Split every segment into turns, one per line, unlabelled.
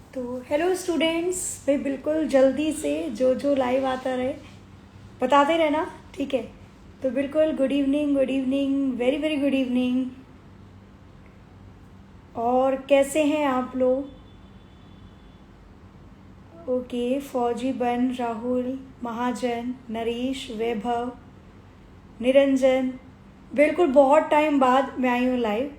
तो hello students, भाई बिल्कुल जल्दी से जो जो लाइव आता रहे बताते रहना, ठीक है। तो बिल्कुल good evening, very very good evening. और कैसे हैं आप लोग? ओके, फौजी बन, राहुल, महाजन, नरेश, वैभव, निरंजन। बिल्कुल बहुत टाइम बाद मैं आई हूँ लाइव।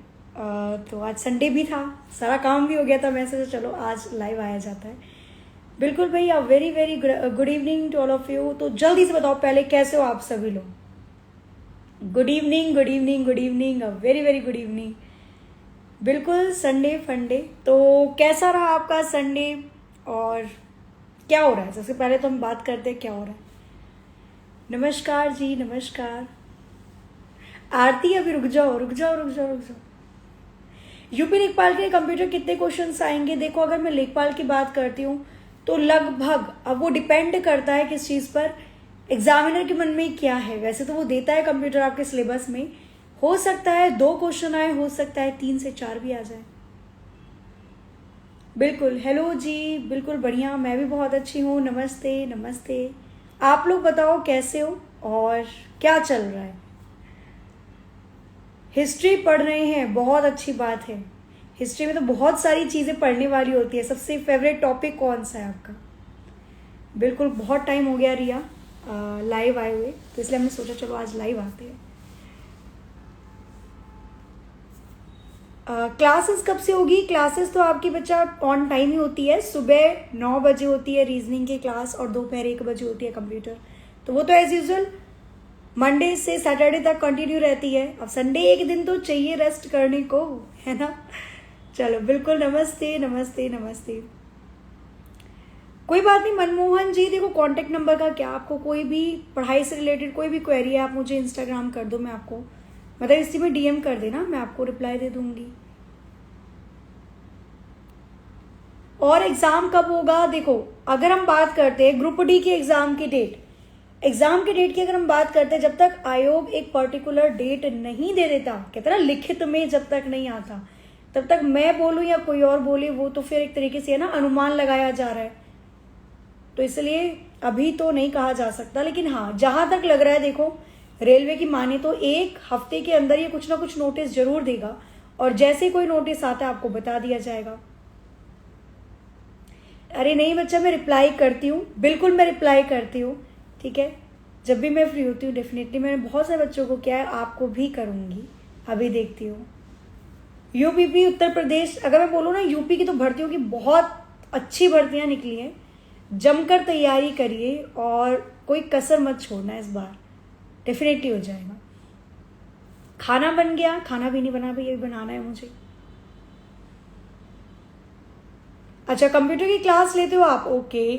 तो आज संडे भी था, सारा काम भी हो गया था, मैं सोचा चलो आज लाइव आया जाता है। बिल्कुल भैया, very very good evening to all of you. तो जल्दी से बताओ पहले कैसे हो आप सभी लोग? Good evening, very very good evening. बिल्कुल संडे फंडे। तो कैसा रहा आपका संडे और क्या हो रहा है? सबसे पहले तो हम बात करते हैं क्या हो रहा है। नमस्कार जी, नमस्कार। आरती अभी रुक जाओ। यूपी लेखपाल के कंप्यूटर कितने क्वेश्चंस आएंगे? देखो, अगर मैं लेखपाल की बात करती हूँ तो लगभग, अब वो डिपेंड करता है किस चीज़ पर, एग्जामिनर के मन में क्या है। वैसे तो वो देता है कंप्यूटर आपके सिलेबस में, हो सकता है 2 क्वेश्चन आए, हो सकता है 3 से 4 भी आ जाए। बिल्कुल, हेलो जी, बिल्कुल बढ़िया, मैं भी बहुत अच्छी हूँ। नमस्ते नमस्ते। आप लोग बताओ कैसे हो और क्या चल रहा है? हिस्ट्री पढ़ रहे हैं, बहुत अच्छी बात है। हिस्ट्री में तो बहुत सारी चीज़ें पढ़ने वाली होती है। सबसे फेवरेट टॉपिक कौन सा है आपका? बिल्कुल, बहुत टाइम हो गया रिया लाइव आए हुए, तो इसलिए हमने सोचा चलो आज लाइव आते हैं। क्लासेस कब से होगी? क्लासेस तो आपकी बच्चा ऑन टाइम ही होती है। सुबह 9 बजे होती है रीजनिंग की क्लास और दोपहर 1 बजे होती है कंप्यूटर। तो वो तो एज यूजल मंडे से सैटरडे तक कंटिन्यू रहती है। अब संडे एक दिन तो चाहिए रेस्ट करने को, है ना। चलो बिल्कुल, नमस्ते। कोई बात नहीं मनमोहन जी, देखो कांटेक्ट नंबर का क्या, आपको कोई भी पढ़ाई से रिलेटेड कोई भी क्वेरी है आप मुझे इंस्टाग्राम कर दो, मैं आपको मतलब इसी में डीएम कर देना, मैं आपको रिप्लाई दे दूंगी। और एग्जाम कब होगा? देखो, अगर हम बात करते हैं ग्रुप डी की एग्जाम की डेट, की अगर हम बात करते हैं, जब तक आयोग एक पर्टिकुलर डेट नहीं दे देता, कहते ना लिखित में जब तक नहीं आता, तब तक मैं बोलूं या कोई और बोले वो तो फिर एक तरीके से है ना, अनुमान लगाया जा रहा है। तो इसलिए अभी तो नहीं कहा जा सकता, लेकिन हाँ जहां तक लग रहा है, देखो रेलवे की माने तो 1 हफ्ते के अंदर ये कुछ ना कुछ नोटिस जरूर देगा, और जैसे कोई नोटिस आता है आपको बता दिया जाएगा। अरे नहीं बच्चा, मैं रिप्लाई करती हूँ, बिल्कुल मैं रिप्लाई करती हूँ, ठीक है। जब भी मैं फ्री होती हूँ डेफिनेटली, मैंने बहुत सारे बच्चों को किया है, आपको भी करूँगी। अभी देखती हूँ यूपी उत्तर प्रदेश, अगर मैं बोलूँ ना यूपी की तो भर्तियों की बहुत अच्छी भर्तियाँ निकली हैं। जमकर तैयारी करिए और कोई कसर मत छोड़ना, इस बार डेफिनेटली हो जाएगा। खाना बन गया? खाना भी नहीं बना भाई, ये भी बनाना है मुझे। अच्छा, कंप्यूटर की क्लास लेते हो आप? ओके।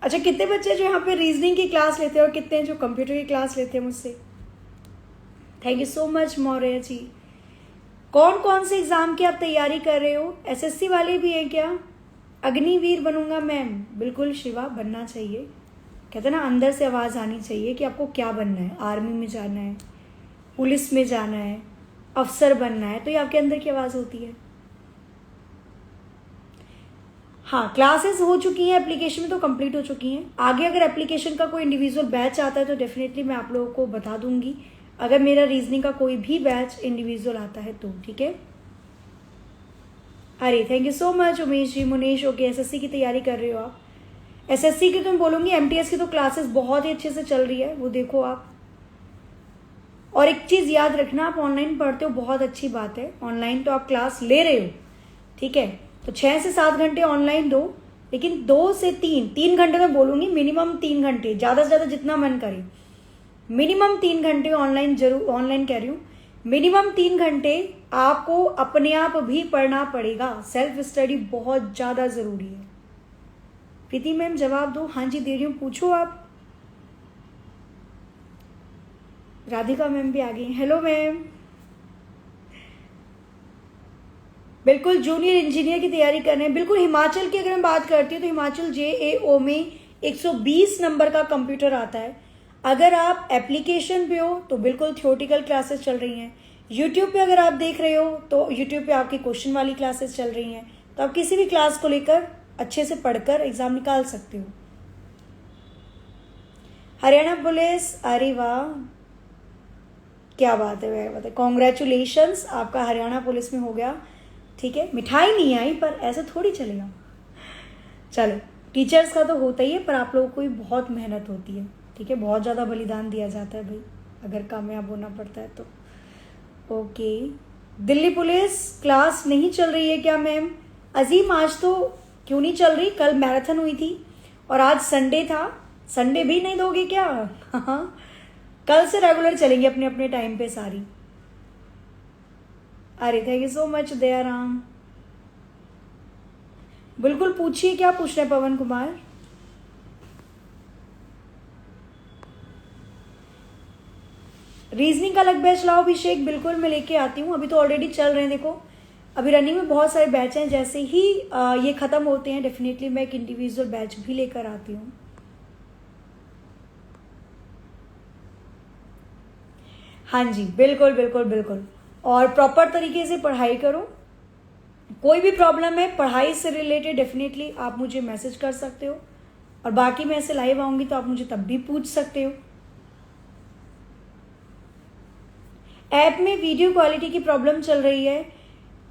अच्छा, कितने बच्चे जो यहाँ पे रीजनिंग की क्लास लेते हैं और कितने जो कंप्यूटर की क्लास लेते हैं मुझसे? Thank you so much Maurya ji. कौन कौन से एग्जाम की आप तैयारी कर रहे हो? एसएससी वाले भी हैं क्या? अग्निवीर बनूंगा मैम। बिल्कुल शिवा, बनना चाहिए। कहते हैं ना, अंदर से आवाज़ आनी चाहिए कि आपको क्या बनना है। आर्मी में जाना है, पुलिस में जाना है, अफसर बनना है, तो ये आपके अंदर की आवाज़ होती है। हाँ, क्लासेस हो चुकी हैं, एप्लीकेशन में तो कंप्लीट हो चुकी हैं। आगे अगर एप्लीकेशन का कोई इंडिविजुअल बैच आता है तो डेफिनेटली मैं आप लोगों को बता दूंगी, अगर मेरा रीजनिंग का कोई भी बैच इंडिविजुअल आता है तो, ठीक है। अरे thank you so much Umesh ji, Munesh. Okay, SSC की तैयारी कर रहे हो आप? एसएससी की तो मैं बोलूँगी, एमटीएस की तो क्लासेस बहुत ही अच्छे से चल रही है, वो देखो आप। और एक चीज़ याद रखना, आप ऑनलाइन पढ़ते हो, बहुत अच्छी बात है, ऑनलाइन तो आप क्लास ले रहे हो, ठीक है। तो 6 से 7 घंटे ऑनलाइन दो, लेकिन 2 से 3 घंटे मैं बोलूँगी, मिनिमम 3 घंटे, ज़्यादा से ज़्यादा जितना मन करे, मिनिमम 3 घंटे ऑनलाइन, जरूर ऑनलाइन कह रही हूँ, मिनिमम 3 घंटे आपको अपने आप भी पढ़ना पड़ेगा। सेल्फ स्टडी बहुत ज़्यादा ज़रूरी है। प्रीति मैम जवाब दो। हाँ जी दे रही हूँ, पूछो आप। राधिका मैम भी आ गई। Hello ma'am. बिल्कुल जूनियर इंजीनियर की तैयारी कर रहे हैं। बिल्कुल, हिमाचल की अगर मैं बात करती हूँ तो हिमाचल JAO में 120 नंबर का कंप्यूटर आता है। अगर आप एप्लीकेशन पे हो तो बिल्कुल थियोरटिकल क्लासेस चल रही हैं। यूट्यूब पे अगर आप देख रहे हो तो यूट्यूब पे आपकी क्वेश्चन वाली क्लासेस चल रही हैं। तो आप किसी भी क्लास को लेकर अच्छे से पढ़कर एग्जाम निकाल सकते हो। हरियाणा पुलिस, अरे वाह, क्या बात है, कॉन्ग्रेचुलेशंस, आपका हरियाणा पुलिस में हो गया। ठीक है, मिठाई नहीं आई पर ऐसे थोड़ी चलेगा। चलो, टीचर्स का तो होता ही है, पर आप लोगों को भी बहुत मेहनत होती है। ठीक है, बहुत ज़्यादा बलिदान दिया जाता है भाई, अगर कामयाब होना पड़ता है तो। ओके, दिल्ली पुलिस क्लास नहीं चल रही है क्या मैम? अजीम, आज तो क्यों नहीं चल रही? कल मैराथन हुई थी और आज संडे था, संडे भी नहीं दोगे क्या? हाँ, कल से रेगुलर चलेंगे अपने अपने टाइम पे सारी। अरे thank you so much Dayaram. बिल्कुल पूछिए, क्या पूछ रहे हैं पवन कुमार? रीजनिंग का अलग बैच लाओ अभिषेक, बिल्कुल मैं लेके आती हूँ। अभी तो ऑलरेडी चल रहे हैं, देखो अभी रनिंग में बहुत सारे बैच हैं। जैसे ही ये खत्म होते हैं डेफिनेटली मैं एक इंडिविजुअल बैच भी लेकर आती हूँ। हाँ जी, बिल्कुल बिल्कुल बिल्कुल, और प्रॉपर तरीके से पढ़ाई करो। कोई भी प्रॉब्लम है पढ़ाई से रिलेटेड डेफिनेटली आप मुझे मैसेज कर सकते हो, और बाकी मैं ऐसे लाइव आऊंगी तो आप मुझे तब भी पूछ सकते हो। ऐप में वीडियो क्वालिटी की प्रॉब्लम चल रही है,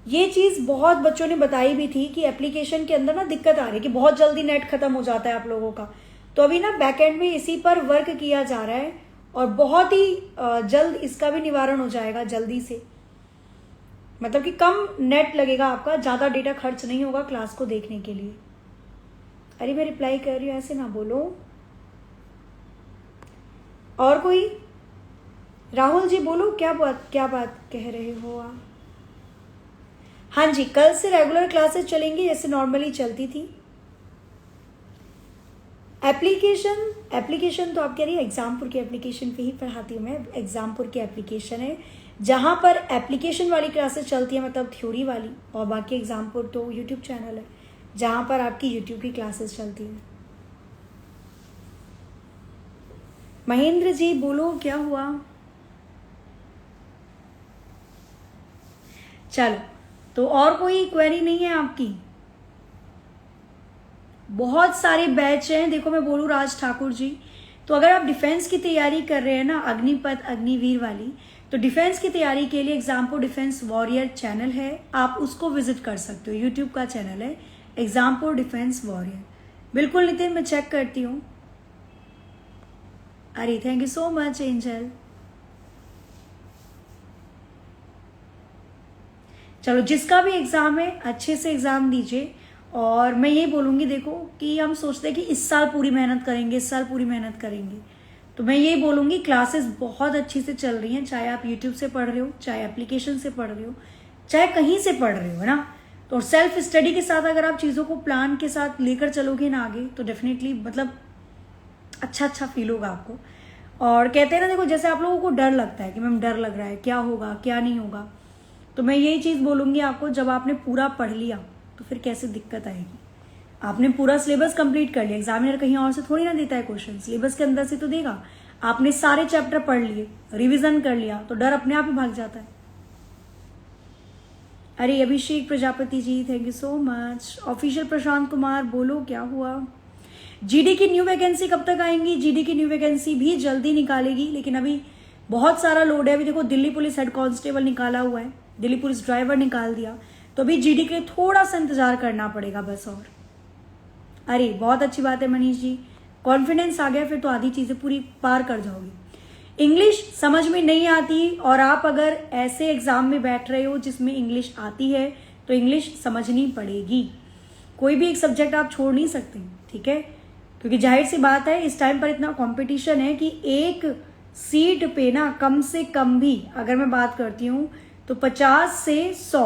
ये चीज़ बहुत बच्चों ने बताई भी थी कि एप्लीकेशन के अंदर ना दिक्कत आ रही है कि बहुत जल्दी नेट खत्म हो जाता है आप लोगों का। तो अभी ना बैकएंड में इसी पर वर्क किया जा रहा है और बहुत ही जल्द इसका भी निवारण हो जाएगा, जल्दी से। मतलब कि कम नेट लगेगा आपका, ज़्यादा डेटा खर्च नहीं होगा क्लास को देखने के लिए। अरे मैं रिप्लाई कर रही हूँ, ऐसे ना बोलो। और कोई? राहुल जी बोलो, क्या बात कह रहे हो आप? हाँ जी, कल से रेगुलर क्लासेस चलेंगी जैसे नॉर्मली चलती थी। एप्लीकेशन तो आप कह रही है एग्जामपुर की एप्लीकेशन पे ही पढ़ाती हूँ मैं। एग्जामपुर की एप्लीकेशन है जहाँ पर एप्लीकेशन वाली क्लासेस चलती है, मतलब थ्योरी वाली, और बाकी एग्जामपुर तो यूट्यूब चैनल है जहाँ पर आपकी यूट्यूब की क्लासेस चलती है। महेंद्र जी बोलो, क्या हुआ? चलो, तो और कोई क्वेरी नहीं है आपकी? बहुत सारे बैच हैं, देखो मैं बोलूँ राज ठाकुर जी, तो अगर आप डिफेंस की तैयारी कर रहे हैं ना, अग्निपथ अग्निवीर वाली, तो डिफेंस की तैयारी के लिए एग्जामपुर डिफेंस वॉरियर चैनल है, आप उसको विजिट कर सकते हो। यूट्यूब का चैनल है एग्जामपुर डिफेंस वॉरियर। बिल्कुल नितिन, मैं चेक करती हूँ। अरे thank you so much angel. चलो, जिसका भी एग्जाम है अच्छे से एग्जाम दीजिए। और मैं ये बोलूँगी, देखो कि हम सोचते हैं कि इस साल पूरी मेहनत करेंगे, इस साल पूरी मेहनत करेंगे, तो मैं ये बोलूँगी क्लासेस बहुत अच्छी से चल रही हैं, चाहे आप यूट्यूब से पढ़ रहे हो, चाहे एप्लीकेशन से पढ़ रहे हो, चाहे कहीं से पढ़ रहे हो, है ना। तो सेल्फ स्टडी के साथ अगर आप चीज़ों को प्लान के साथ लेकर चलोगे ना आगे, तो डेफिनेटली मतलब अच्छा फील होगा आपको। और कहते हैं ना, देखो जैसे आप लोगों को डर लगता है कि मैम डर लग रहा है, क्या होगा क्या नहीं होगा, तो मैं यही चीज़ बोलूँगी आपको, जब आपने पूरा पढ़ लिया तो फिर कैसे दिक्कत आएगी। आपने पूरा सिलेबस कंप्लीट कर लिया, एग्जामिनर कहीं और से थोड़ी ना देता है क्वेश्चन, सिलेबस के अंदर से तो देगा। आपने सारे चैप्टर पढ़ लिए, रिवीजन कर लिया, तो डर अपने आप ही भाग जाता है। अरे Abhishek Prajapati ji, thank you so much. Official Prashant Kumar बोलो, क्या हुआ? जीडी की न्यू वैकेंसी कब तक आएंगी? जीडी की न्यू वैकेंसी भी जल्दी निकालेगी, लेकिन अभी बहुत सारा लोड है। अभी देखो दिल्ली पुलिस हेड कांस्टेबल निकाला हुआ है, दिल्ली पुलिस ड्राइवर निकाल दिया, तो अभी जीडी के लिए थोड़ा सा इंतजार करना पड़ेगा बस। और अरे बहुत अच्छी बात है मनीष जी, कॉन्फिडेंस आ गया, फिर तो आधी चीजें पूरी पार कर जाओगी। इंग्लिश समझ में नहीं आती और आप अगर ऐसे एग्जाम में बैठ रहे हो जिसमें इंग्लिश आती है, तो इंग्लिश समझनी पड़ेगी। कोई भी एक सब्जेक्ट आप छोड़ नहीं सकते, ठीक है, क्योंकि जाहिर सी बात है इस टाइम पर इतना कंपटीशन है कि एक सीट पे ना कम से कम भी अगर मैं बात करती हूँ तो 50 से 100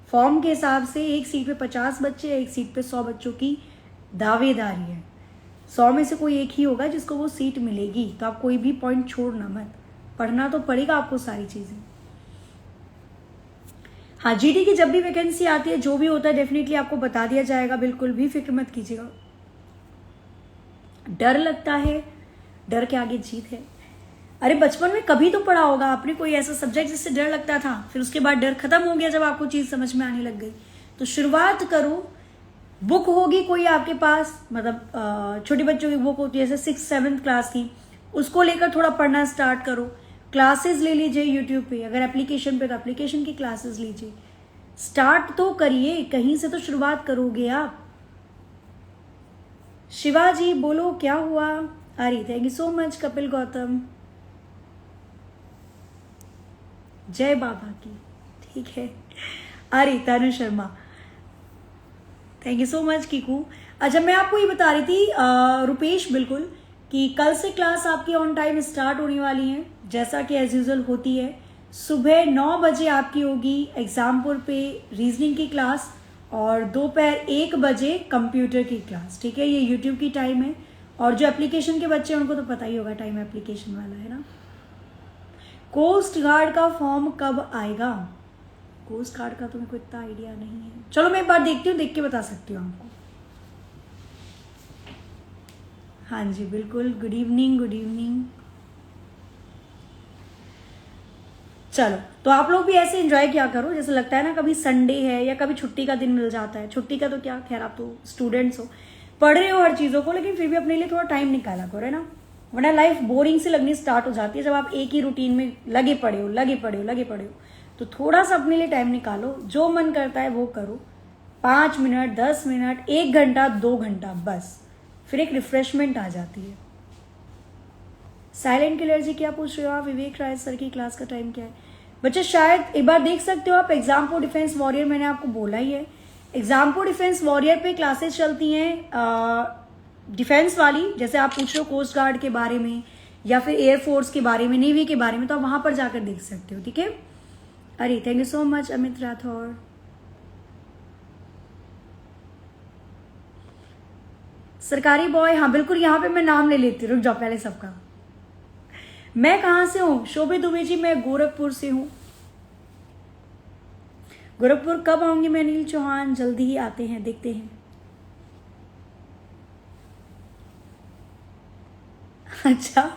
फॉर्म के हिसाब से एक सीट पे 50 बच्चे, एक सीट पे 100 बच्चों की दावेदारी है। 100 में से कोई एक ही होगा जिसको वो सीट मिलेगी, तो आप कोई भी पॉइंट छोड़ना मत, पढ़ना तो पड़ेगा आपको सारी चीजें। हाँ, जीडी की जब भी वैकेंसी आती है, जो भी होता है डेफिनेटली आपको बता दिया जाएगा, बिल्कुल भी फिक्र मत कीजिएगा। डर लगता है, डर के आगे जीत है। अरे बचपन में कभी तो पढ़ा होगा आपने कोई ऐसा सब्जेक्ट जिससे डर लगता था, फिर उसके बाद डर खत्म हो गया जब आपको चीज समझ में आने लग गई। तो शुरुआत करो। बुक होगी कोई आपके पास, मतलब छोटे बच्चों की बुक होती है जैसे 6th-7th क्लास की, उसको लेकर थोड़ा पढ़ना स्टार्ट करो। क्लासेस ले लीजिए यूट्यूब पे, अगर एप्लीकेशन पे तो एप्लीकेशन की क्लासेस लीजिए। स्टार्ट तो करिए, कहीं से तो शुरुआत करोगे आप। शिवाजी बोलो क्या हुआ? अरे thank you so much Kapil Gautam, जय बाबा की। ठीक है, अरे Tanu Sharma thank you so much Kiku. अच्छा, मैं आपको ये बता रही थी रुपेश, बिल्कुल, कि कल से क्लास आपकी ऑन टाइम स्टार्ट होने वाली है, जैसा कि एज यूजुअल होती है। सुबह 9 बजे आपकी होगी एग्जामपुर पे रीजनिंग की क्लास, और दोपहर 1 बजे कंप्यूटर की क्लास। ठीक है, ये यूट्यूब की टाइम है, और जो एप्लीकेशन के बच्चे हैं उनको तो पता ही होगा टाइम एप्लीकेशन वाला है ना। कोस्ट गार्ड का फॉर्म कब आएगा? कोस्ट गार्ड का तो मेरे को इतना आइडिया नहीं है, चलो मैं एक बार देखती हूँ, देख के बता सकती हूँ आपको। हाँ जी बिल्कुल, गुड इवनिंग, गुड इवनिंग। चलो, तो आप लोग भी ऐसे एंजॉय किया करो, जैसे लगता है ना कभी संडे है या कभी छुट्टी का दिन मिल जाता है। छुट्टी का तो क्या, खैर आप तो स्टूडेंट्स हो, पढ़ रहे हो हर चीज़ों को, लेकिन फिर भी अपने लिए थोड़ा टाइम निकाला करो, है ना, वरना लाइफ बोरिंग सी लगनी स्टार्ट हो जाती है जब आप एक ही रूटीन में लगे पड़े हो। तो थोड़ा सा अपने लिए टाइम निकालो, जो मन करता है वो करो। 5 मिनट, 10 मिनट, 1 घंटा, 2 घंटा, बस फिर एक रिफ्रेशमेंट आ जाती है। साइलेंट किलर जी क्या पूछ रहे हो आप? विवेक राय सर की क्लास का टाइम क्या है? बच्चे शायद एक बार देख सकते हो आप, एग्जामपुर डिफेंस वॉरियर मैंने आपको बोला ही है। एग्जामपुर डिफेंस वॉरियर पे क्लासेस चलती हैं डिफेंस वाली, जैसे आप पूछ रहे हो कोस्ट गार्ड के बारे में या फिर एयरफोर्स के बारे में, नेवी के बारे में, तो आप वहां पर जाकर देख सकते हो। ठीक है, अरे thank you so much Amit Rathore. सरकारी बॉय, हाँ बिल्कुल, यहाँ पे मैं नाम ले लेती हूँ, रुक जाओ पहले सबका। मैं कहाँ से हूँ? शोभित दुबे जी, मैं गोरखपुर से हूँ। गोरखपुर कब आऊंगी मैं? अनिल चौहान, जल्दी ही आते हैं, देखते हैं। अच्छा,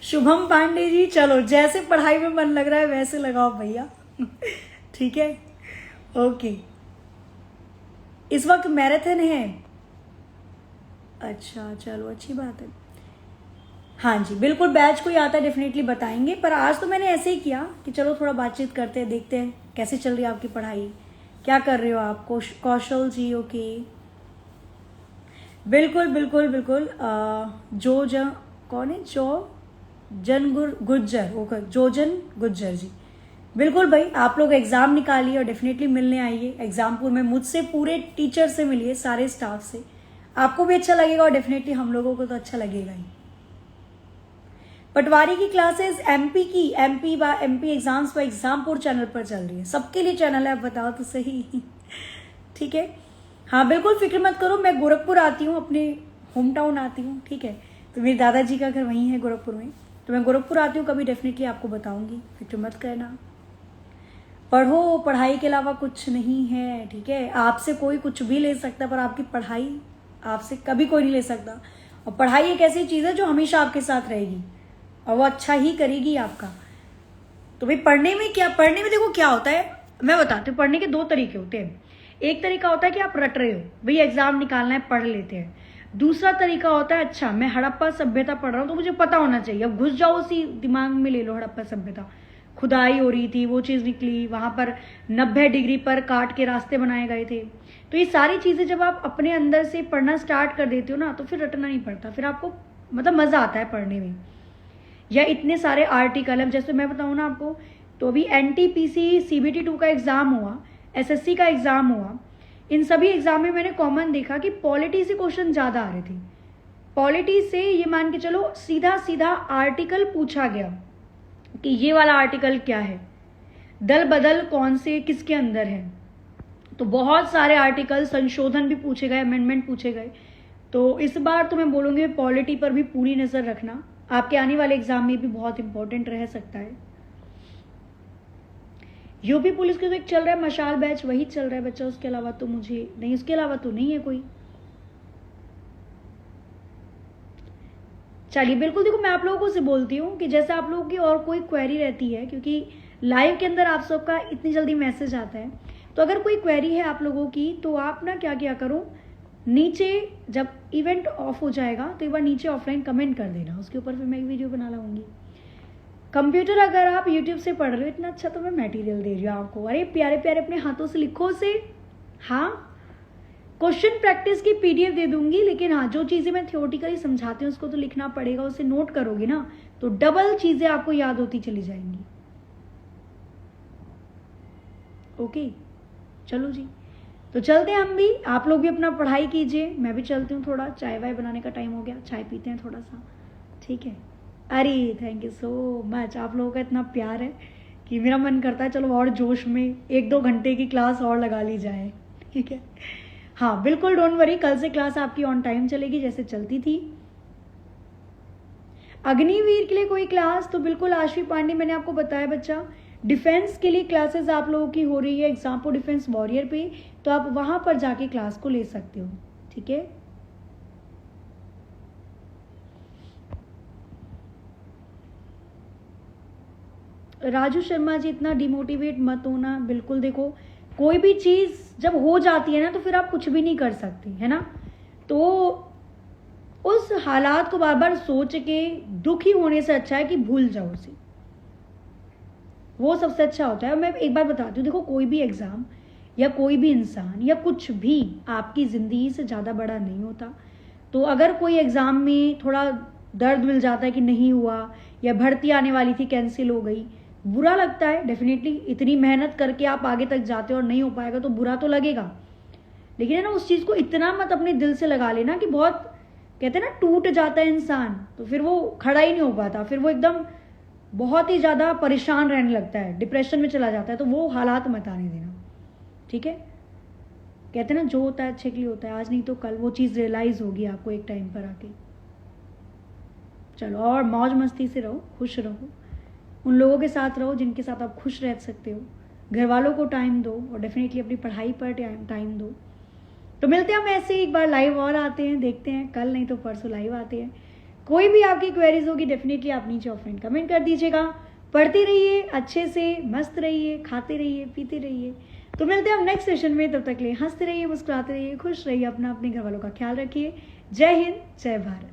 शुभम पांडे जी, चलो जैसे पढ़ाई में मन लग रहा है वैसे लगाओ भैया। ठीक है, ओके। इस वक्त मैराथन है? अच्छा चलो, अच्छी बात है। हाँ जी बिल्कुल, बैच कोई आता है डेफिनेटली बताएंगे, पर आज तो मैंने ऐसे ही किया कि चलो थोड़ा बातचीत करते हैं, देखते हैं कैसे चल रही है आपकी पढ़ाई, क्या कर रहे हो आप। कौशल जी, ओके, बिल्कुल बिल्कुल बिल्कुल। कौन है? गुज्जर, ओके, जोजन गुज्जर जी, बिल्कुल भाई, आप लोग एग्जाम निकालिए और डेफिनेटली मिलने आइए एग्जामपुर में, मुझसे पूरे टीचर से मिलिए, सारे स्टाफ से, आपको भी अच्छा लगेगा और डेफिनेटली हम लोगों को तो अच्छा लगेगा ही। पटवारी की क्लासेस एमपी एग्जाम्स पर एग्जामपुर चैनल पर चल रही है, सबके लिए चैनल है, आप बताओ तो सही। ठीक है, हाँ बिल्कुल, फिक्र मत करो, मैं गोरखपुर आती हूँ, अपने होम टाउन आती हूँ। ठीक है, तो मेरे दादाजी का घर वहीं है गोरखपुर में, तो मैं गोरखपुर आती हूँ, कभी डेफिनेटली आपको बताऊंगी, फिक्र मत करना। पढ़ो, पढ़ाई के अलावा कुछ नहीं है। ठीक है, आपसे कोई कुछ भी ले सकता, पर आपकी पढ़ाई आपसे कभी कोई नहीं ले सकता। और पढ़ाई एक ऐसी चीज़ है जो हमेशा आपके साथ रहेगी और वो अच्छा ही करेगी आपका। तो भाई पढ़ने में देखो क्या होता है, मैं बताती हूँ। पढ़ने के 2 तरीके होते हैं। एक तरीका होता है कि आप रट रहे हो, भाई एग्जाम निकालना है, पढ़ लेते हैं। दूसरा तरीका होता है, अच्छा मैं हड़प्पा सभ्यता पढ़ रहा हूँ तो मुझे पता होना चाहिए, अब घुस जाओ उसी दिमाग में, ले लो हड़प्पा सभ्यता, खुदाई हो रही थी, वो चीज़ निकली, वहां पर 90 डिग्री पर काट के रास्ते बनाए गए थे। तो ये सारी चीज़ें जब आप अपने अंदर से पढ़ना स्टार्ट कर देते हो ना, तो फिर रटना नहीं पड़ता, फिर आपको मतलब मज़ा आता है पढ़ने में। या इतने सारे आर्टिकल, अब जैसे मैं बताऊँ ना आपको, तो अभी NTPC CBT 2 का एग्ज़ाम हुआ, SSC का एग्ज़ाम हुआ, इन सभी एग्ज़ाम में मैंने कॉमन देखा कि पॉलिटी से क्वेश्चन ज़्यादा आ रहे थे। पॉलिटी से ये मान के चलो सीधा सीधा आर्टिकल पूछा गया कि ये वाला आर्टिकल क्या है, दल बदल कौन से किसके अंदर है। तो बहुत सारे आर्टिकल, संशोधन भी पूछे गए, अमेंडमेंट पूछे गए। तो इस बार तो मैं बोलूँगी पॉलिटी पर भी पूरी नज़र रखना, आपके आने वाले एग्जाम में भी बहुत इंपॉर्टेंट रह सकता है। यूपी पुलिस के तो एक चल रहा है मशाल बैच, वही चल रहा है बच्चा, उसके अलावा तो मुझे नहीं, उसके अलावा तो नहीं है कोई। चलिए बिल्कुल, देखो मैं आप लोगों से बोलती हूँ कि जैसे आप लोगों की और कोई क्वेरी रहती है, क्योंकि लाइव के अंदर आप सबका इतनी जल्दी मैसेज आता है, तो अगर कोई क्वेरी है आप लोगों की तो आप ना क्या क्या करो, नीचे जब इवेंट ऑफ हो जाएगा तो एक बार नीचे ऑफलाइन कमेंट कर देना, उसके ऊपर फिर मैं एक वीडियो बना लाऊंगी। कंप्यूटर अगर आप यूट्यूब से पढ़ रहे हो, इतना अच्छा तो मैं मटेरियल दे रही हूँ आपको, अरे प्यारे प्यारे अपने हाथों से लिखो से। हाँ, क्वेश्चन प्रैक्टिस की पीडीएफ दे दूंगी, लेकिन हाँ जो चीज़ें मैं थियोरटिकली समझाती हूँ उसको तो लिखना पड़ेगा, उसे नोट करोगे ना तो डबल चीज़ें आपको याद होती चली जाएंगी। ओके, चलो जी, तो चलते हैं हम भी, आप लोग भी अपना पढ़ाई कीजिए, मैं भी चलती हूँ, थोड़ा चाय वाय बनाने का टाइम हो गया, चाय पीते हैं थोड़ा सा, ठीक है। अरे थैंक यू सो मच, आप लोगों का इतना प्यार है कि मेरा मन करता है चलो और जोश में 1-2 घंटे की क्लास और लगा ली जाए, ठीक है। हाँ बिल्कुल, डोंट वरी, कल से क्लास आपकी ऑन टाइम चलेगी जैसे चलती थी। अग्निवीर के लिए कोई क्लास, तो बिल्कुल आश्वी पांडे मैंने आपको बताया बच्चा, डिफेंस के लिए क्लासेस आप लोगों की हो रही है एग्जाम फॉर डिफेंस वॉरियर पे, तो आप वहां पर जाके क्लास को ले सकते हो, ठीक है। राजू शर्मा जी, इतना डिमोटिवेट मत होना, बिल्कुल देखो कोई भी चीज जब हो जाती है ना तो फिर आप कुछ भी नहीं कर सकते, है ना। तो उस हालात को बार बार सोच के दुखी होने से अच्छा है कि भूल जाओ उसे, वो सबसे अच्छा होता है। मैं एक बार बताती हूँ, देखो कोई भी एग्जाम या कोई भी इंसान या कुछ भी आपकी जिंदगी से ज्यादा बड़ा नहीं होता। तो अगर कोई एग्जाम में थोड़ा दर्द मिल जाता है कि नहीं हुआ, या भर्ती आने वाली थी कैंसिल हो गई, बुरा लगता है डेफिनेटली, इतनी मेहनत करके आप आगे तक जाते हो और नहीं हो पाएगा तो बुरा तो लगेगा, लेकिन है ना उस चीज को इतना मत अपने दिल से लगा लेना कि बहुत, कहते हैं ना टूट जाता है इंसान तो फिर वो खड़ा ही नहीं हो पाता, फिर वो एकदम बहुत ही ज्यादा परेशान रहने लगता है, डिप्रेशन में चला जाता है, तो वो हालात मत आने देना, ठीक है। कहते हैं ना जो होता है अच्छे के लिए होता है, आज नहीं तो कल वो चीज रियलाइज होगी आपको एक टाइम पर आके। चलो, और मौज मस्ती से रहो, खुश रहो, उन लोगों के साथ रहो जिनके साथ आप खुश रह सकते हो, घर वालों को टाइम दो और डेफिनेटली अपनी पढ़ाई पर टाइम दो। तो मिलते हैं हम ऐसे ही, एक बार लाइव और आते हैं, देखते हैं कल नहीं तो परसों लाइव आते हैं। कोई भी आपकी क्वेरीज होगी डेफिनेटली आप नीचे ऑफलाइन कमेंट कर दीजिएगा। पढ़ते रहिए, अच्छे से मस्त रहिए, खाते रहिए, पीते रहिए। तो मिलते हैं हम नेक्स्ट सेशन में, तब तक के लिए हंसते रहिए, मुस्कुराते रहिए, खुश रहिए, अपना अपने घर वालों का ख्याल रखिए। जय हिंद, जय भारत।